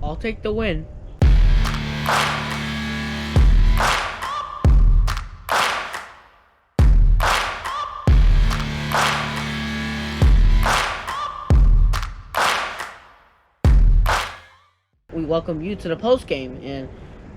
I'll take the win. We welcome you to the post game, and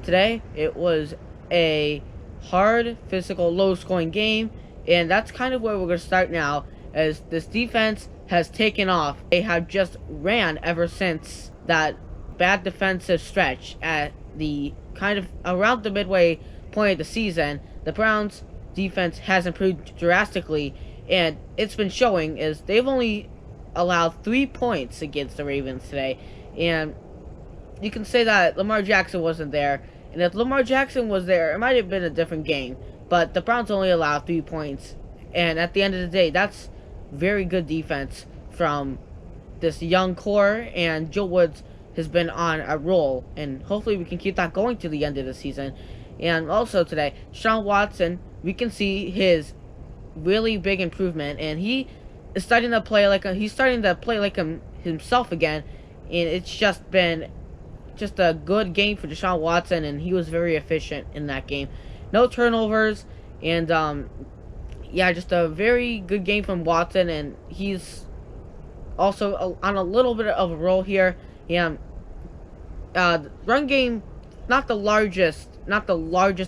today it was a hard, physical, low-scoring game, and that's kind of where we're going to start now, as this defense has taken off. They have just ran ever since that bad defensive stretch at the kind of around the midway point of the season. The Browns' defense has improved drastically, and it's been showing as they've only allowed 3 points against the Ravens today, and you can say that Lamar Jackson wasn't there, and if Lamar Jackson was there, it might have been a different game, but the Browns only allowed 3 points, and at the end of the day, that's very good defense from this young core, and Joe Woods has been on a roll, and hopefully we can keep that going to the end of the season. And also today, Deshaun Watson, we can see his really big improvement, and he is starting to play like himself again, and it's just been a good game for Deshaun Watson, and he was very efficient in that game. No turnovers, and yeah, just a very good game from Watson, and he's also on a little bit of a roll here. Yeah, run game, not the largest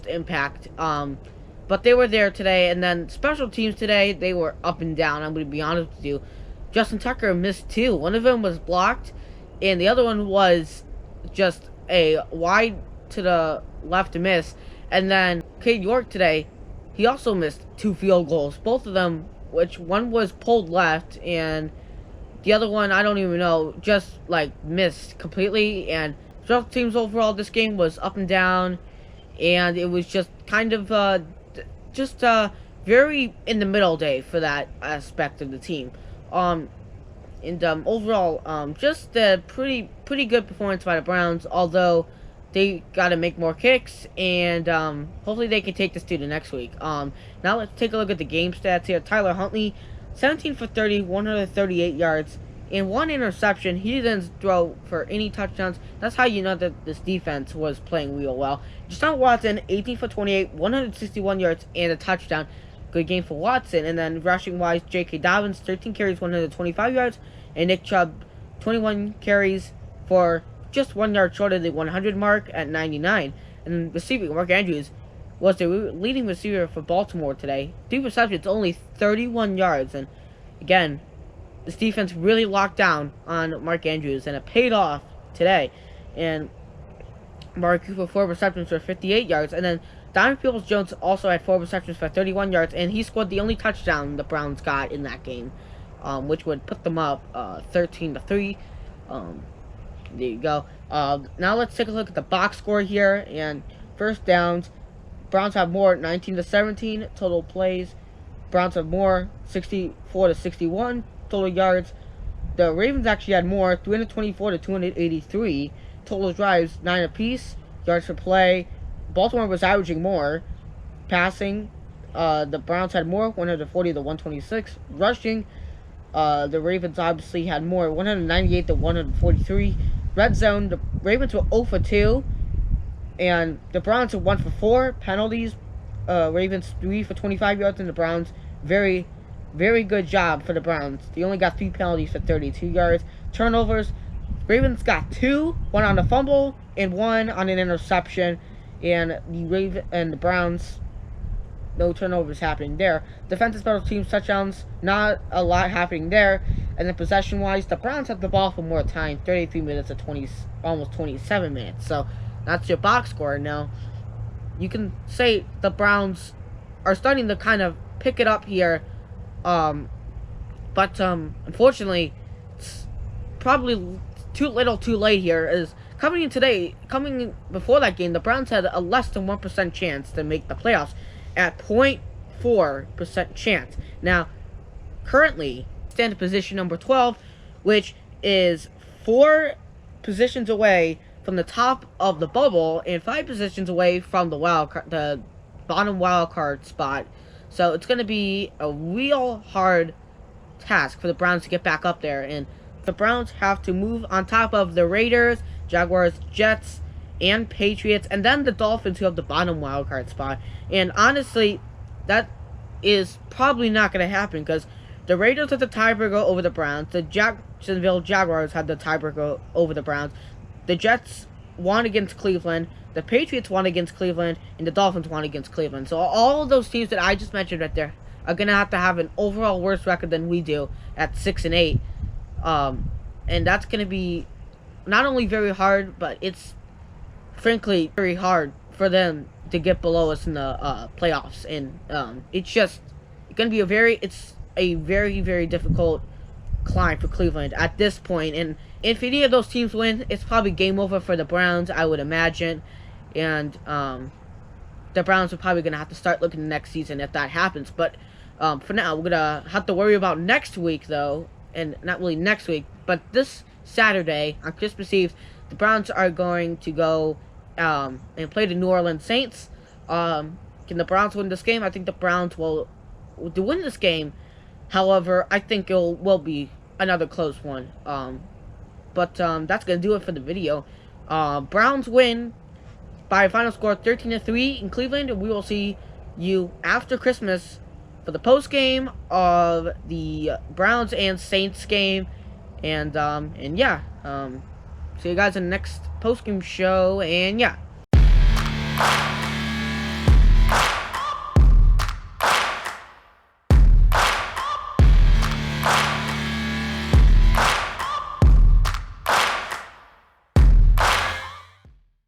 impact, but they were there today. And then special teams today, they were up and down. I'm going to be honest with you. Justin Tucker missed 2. One of them was blocked, and the other one was just a wide to the left miss. And then Cade York today, he also missed 2 field goals, both of them, which one was pulled left, and the other one, I don't even know, just like missed completely. And special teams overall, this game was up and down, and it was just kind of very in the middle day for that aspect of the team. Overall, just a pretty good performance by the Browns, although they got to make more kicks, and hopefully they can take this to the next week. Now let's take a look at the game stats here. Tyler Huntley, 17 for 30, 138 yards, and 1 interception. He didn't throw for any touchdowns. That's how you know that this defense was playing real well. Deshaun Watson, 18 for 28, 161 yards, and a touchdown. Good game for Watson. And then rushing-wise, J.K. Dobbins, 13 carries, 125 yards, and Nick Chubb, 21 carries for just 1 yard short of the 100 mark at 99. And receiving, Mark Andrews was the leading receiver for Baltimore today. 3 receptions, only 31 yards. And again, this defense really locked down on Mark Andrews, and it paid off today. And Mark Cooper, 4 receptions for 58 yards. And then Donovan Peoples-Jones also had 4 receptions for 31 yards, and he scored the only touchdown the Browns got in that game, which would put them up 13-3. There you go. Now let's take a look at the box score here. And first downs, Browns have more, 19-17. Total plays, Browns have more, 64-61. Total yards, the Ravens actually had more, 324-283. Total drives, 9 apiece. Yards per play, Baltimore was averaging more. Passing, the Browns had more, 140-126. Rushing, the Ravens obviously had more, 198-143. Red zone, the Ravens were 0 for 2, and the Browns were 1 for 4. Penalties, Ravens 3 for 25 yards, and the Browns very good job for the Browns. They only got 3 penalties for 32 yards. Turnovers, Ravens got 2, 1 on a fumble and 1 on an interception, and the Browns, no turnovers happening there. Defensive special teams touchdowns, not a lot happening there. And then possession-wise, the Browns have the ball for more time, 33 minutes to almost 27 minutes. So that's your box score. Now, you can say the Browns are starting to kind of pick it up here. But unfortunately, it's probably too little too late here. Is coming before that game, the Browns had a less than 1% chance to make the playoffs, at 0.4% chance. Now, currently, stand in position number 12, which is 4 positions away from the top of the bubble and 5 positions away from the bottom wild card spot. So it's going to be a real hard task for the Browns to get back up there, and the Browns have to move on top of the Raiders, Jaguars, Jets, and Patriots, and then the Dolphins, who have the bottom wildcard spot. And honestly, that is probably not going to happen because the Raiders have the tiebreaker over the Browns. The Jacksonville Jaguars had the tiebreaker over the Browns. The Jets won against Cleveland. The Patriots won against Cleveland, and the Dolphins won against Cleveland. So all of those teams that I just mentioned right there are going to have an overall worse record than we do at 6-8. And that's going to be not only very hard, but it's frankly very hard for them to get below us in the playoffs. And it's going to be a very, very difficult climb for Cleveland at this point. And if any of those teams win, it's probably game over for the Browns, I would imagine. And the Browns are probably going to have to start looking next season if that happens. But for now, we're going to have to worry about next week, though. And not really next week, but this Saturday, on Christmas Eve, the Browns are going to go and play the New Orleans Saints. Can the Browns win this game? I think the Browns will win this game. However, I think it will be another close one. But that's going to do it for the video. Browns win by a final score 13-3 in Cleveland, and we will see you after Christmas for the post game of the Browns and Saints game. And yeah, see you guys in the next post game show, and yeah.